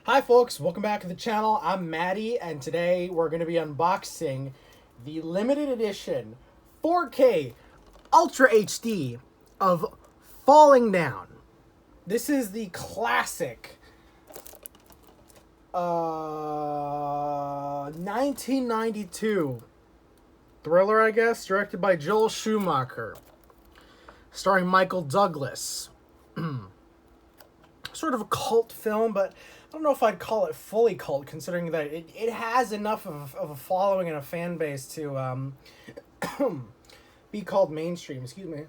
Hi folks, welcome back to the channel. I'm Maddie, and today we're going to be unboxing the limited edition 4K Ultra HD of Falling Down. This is the classic 1992 thriller, I guess, directed by Joel Schumacher, starring Michael Douglas. Sort of a cult film, but I don't know if I'd call it fully cult, considering that it has enough of a following and a fan base to be called mainstream. Excuse me.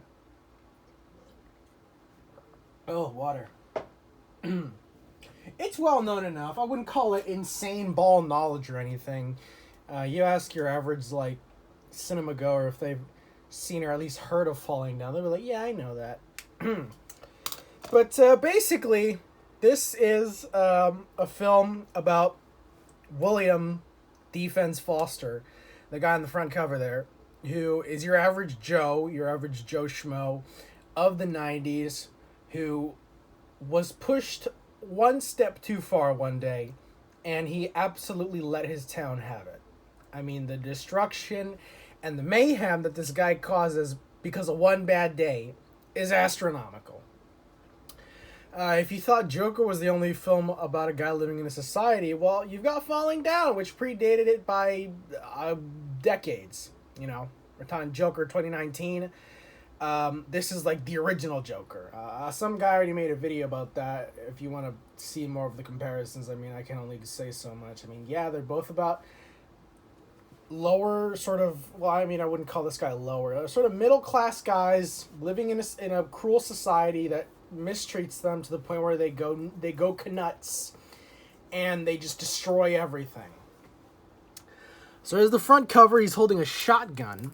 Oh, water. It's well known enough. I wouldn't call it insane ball knowledge or anything. You ask your average like cinema goer if they've seen or at least heard of Falling Down, they'll be like, "Yeah, I know that." But basically, this is a film about William Defense Foster, the guy on the front cover there, who is your average Joe Schmo of the 90s, who was pushed one step too far one day, and he absolutely let his town have it. I mean, the destruction and the mayhem that this guy causes because of one bad day is astronomical. If you thought Joker was the only film about a guy living in a society, well, you've got Falling Down, which predated it by decades. You know, we're talking Joker 2019. This is like the original Joker. Some guy already made a video about that. If you want to see more of the comparisons, I mean, I can only say so much. I mean, yeah, they're both about lower sort of, well, I mean, I wouldn't call this guy lower. Sort of middle-class guys living in a cruel society that mistreats them to the point where they go knuts and they just destroy everything. So as the front cover, he's holding a shotgun.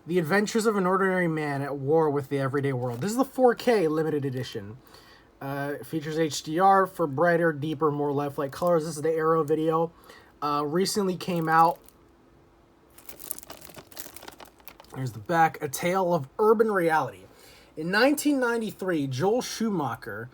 The Adventures of an Ordinary Man at War with the Everyday World. This is the 4K limited edition. It features HDR for brighter, deeper, more lifelike colors. This is the Arrow video. Recently came out. There's the back. A Tale of Urban Reality. In 1993, Joel Schumacher,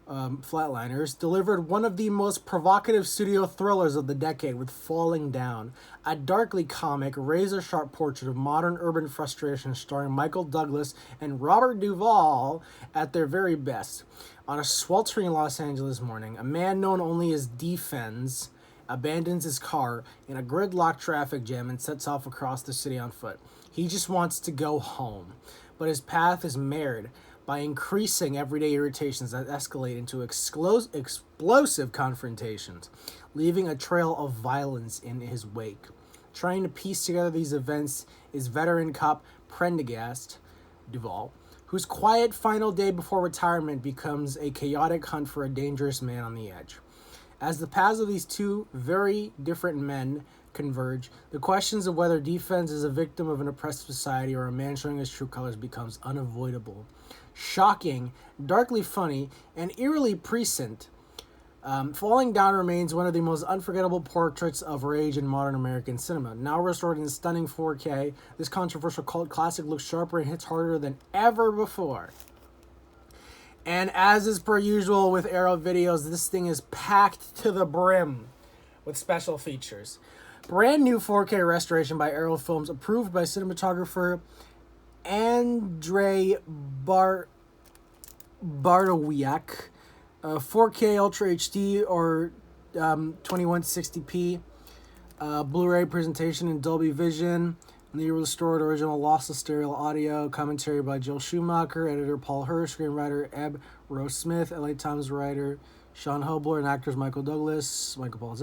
Flatliners, delivered one of the most provocative studio thrillers of the decade with Falling Down, a darkly comic, razor-sharp portrait of modern urban frustration starring Michael Douglas and Robert Duvall at their very best. On a sweltering Los Angeles morning, a man known only as Defense abandons his car in a gridlocked traffic jam and sets off across the city on foot. He just wants to go home, but his path is marred by increasing everyday irritations that escalate into explosive confrontations, leaving a trail of violence in his wake. Trying to piece together these events is veteran cop Prendergast Duvall, whose quiet final day before retirement becomes a chaotic hunt for a dangerous man on the edge. As the paths of these two very different men converge, the questions of whether Defense is a victim of an oppressive society or a man showing his true colors becomes unavoidable. Shocking, darkly funny, and eerily prescient, Falling Down remains one of the most unforgettable portraits of rage in modern American cinema. Now restored in stunning 4K, this controversial cult classic looks sharper and hits harder than ever before. And as is per usual with Arrow videos, this thing is packed to the brim with special features. Brand new 4K restoration by Arrow Films, approved by cinematographer Andrei Bartowiak. 4K Ultra HD or 2160p. Blu-ray presentation in Dolby Vision. The restored original lossless stereo audio. Commentary by Joel Schumacher. Editor Paul Hirsch. Screenwriter Eb Rose Smith. LA Times writer Sean Hobler. And actors Michael Douglas, Michael Paul.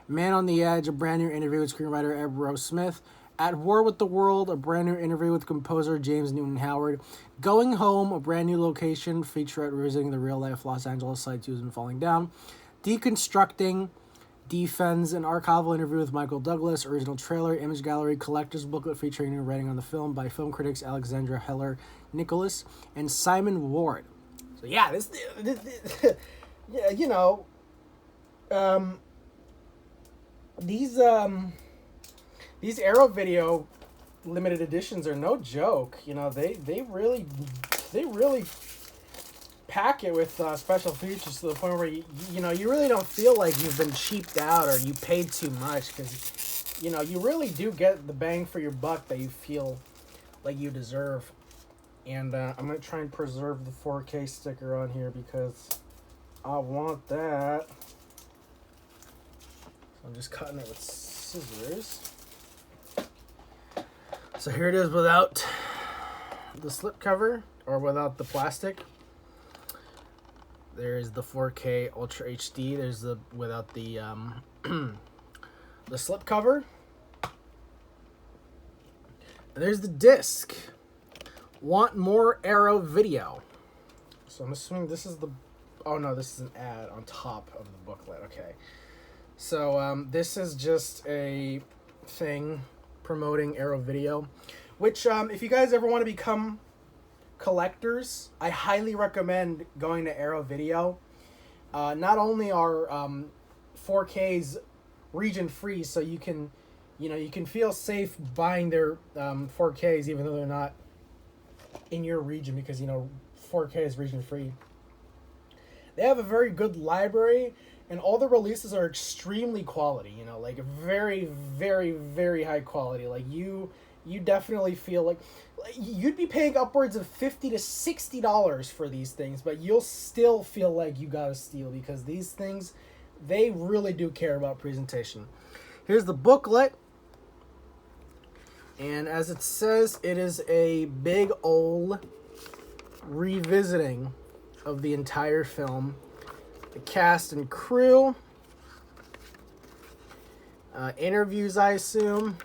Man on the Edge, a brand new interview with screenwriter Eb Rose Smith. At War with the World, a brand new interview with composer James Newton Howard. Going Home, a brand new location featurette revisiting the real-life Los Angeles sites used in Falling Down. Deconstructing Defense, an archival interview with Michael Douglas. Original trailer, image gallery, collector's booklet featuring new writing on the film by film critics Alexandra Heller Nicholas and Simon Ward. So yeah, this yeah, you know, these Arrow video limited editions are no joke. You know, they really pack it with special features to the point where you really don't feel like you've been cheaped out or you paid too much, because you really do get the bang for your buck that you feel like you deserve. And I'm gonna try and preserve the 4K sticker on here because I want that. So I'm just cutting it with scissors. So here it is without the slipcover, or without the plastic. There's the 4K Ultra HD. There's the without the the slipcover. And there's the disc. Want more Arrow video? So I'm assuming this is the. Oh no, this is an ad on top of the booklet. Okay. So this is just a thing promoting Arrow video, which if you guys ever want to become collectors, I highly recommend going to Arrow Video. Not only are 4Ks region free, so you can feel safe buying their 4Ks even though they're not in your region, because 4K is region free. They have a very good library, and all the releases are extremely quality, like very, very, very high quality. Like you definitely feel like you'd be paying upwards of $50 to $60 for these things, but you'll still feel like you got a steal, because these things, they really do care about presentation. Here's the booklet. And as it says, it is a big old revisiting of the entire film. The cast and crew. Interviews, I assume.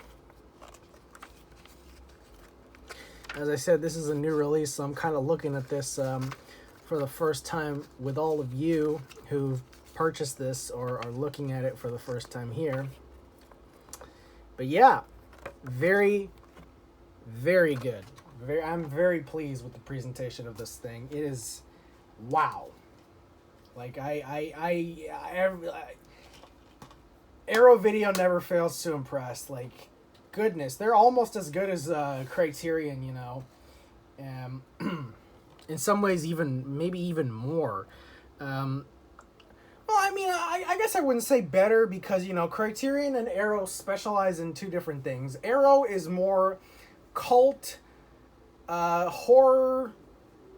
As I said, this is a new release, so I'm kind of looking at this for the first time with all of you who've purchased this or are looking at it for the first time here. But yeah, very, very good. I'm very pleased with the presentation of this thing. It is, wow. Like Arrow Video never fails to impress. Like, goodness, they're almost as good as Criterion, in some ways maybe even more. Well, I mean, I guess I wouldn't say better, because Criterion and Arrow specialize in two different things. Arrow is more cult horror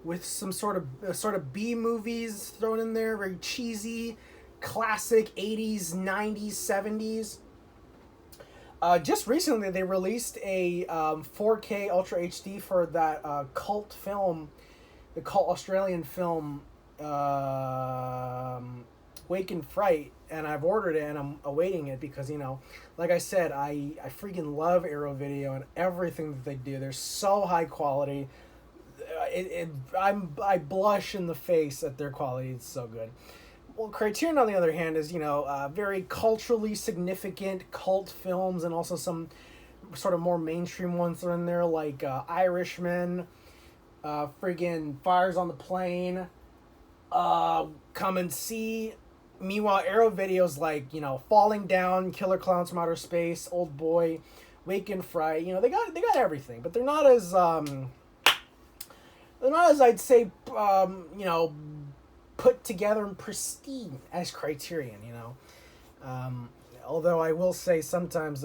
with some sort of B movies thrown in there, very cheesy, classic 80s, 90s, 70s. Just recently, they released a 4K Ultra HD for that cult film, the cult Australian film, Wake and Fright, and I've ordered it and I'm awaiting it because, like I said, I freaking love Arrow Video and everything that they do. They're so high quality. I blush in the face at their quality. It's so good. Well, Criterion, on the other hand, is, very culturally significant cult films, and also some sort of more mainstream ones are in there, like Irishman, friggin' Fires on the Plain, Come and See. Meanwhile, Arrow Video's like, Falling Down, Killer Clowns from Outer Space, Old Boy, Wake and Fright. They got everything, but they're not as I'd say, put together and pristine as Criterion, although I will say sometimes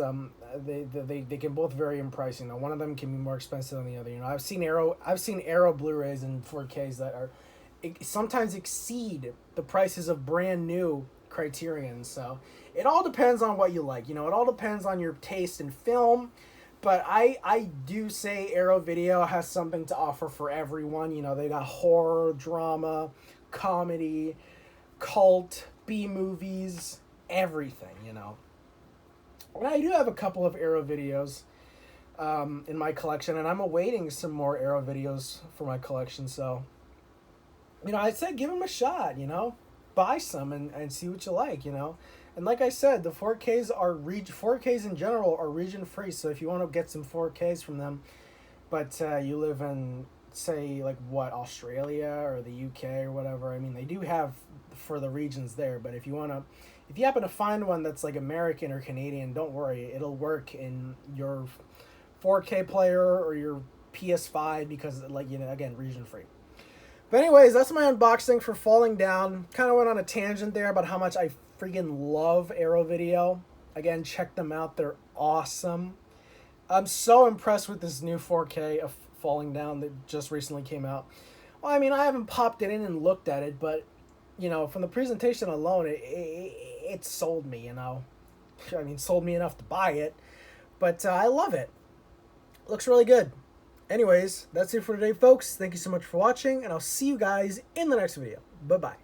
they can both vary in price. One of them can be more expensive than the other. I've seen Arrow Blu-rays and 4Ks that are sometimes exceed the prices of brand new Criterion. So it all depends on what you like. It all depends on your taste in film. But I do say Arrow Video has something to offer for everyone. They got horror, drama, comedy, cult, B-movies, everything, And I do have a couple of Arrow videos in my collection, and I'm awaiting some more Arrow videos for my collection. So, I'd say give them a shot, buy some and see what you like, And like I said, the 4Ks 4Ks in general are region free. So if you want to get some 4Ks from them, but you live in, say, like Australia or the UK or whatever, I mean, they do have for the regions there. But if you happen to find one that's like American or Canadian, don't worry, it'll work in your 4K player or your PS5 because, again, region free. But anyways, that's my unboxing for Falling Down. Kind of went on a tangent there about how much I freaking love Arrow Video. Again, check them out. They're awesome. I'm so impressed with this new 4K of Falling Down that just recently came out. Well, I mean, I haven't popped it in and looked at it, but, you know, from the presentation alone, it sold me, you know. I mean, sold me enough to buy it. But I love it. Looks really good. Anyways, that's it for today, folks. Thank you so much for watching, and I'll see you guys in the next video. Bye-bye.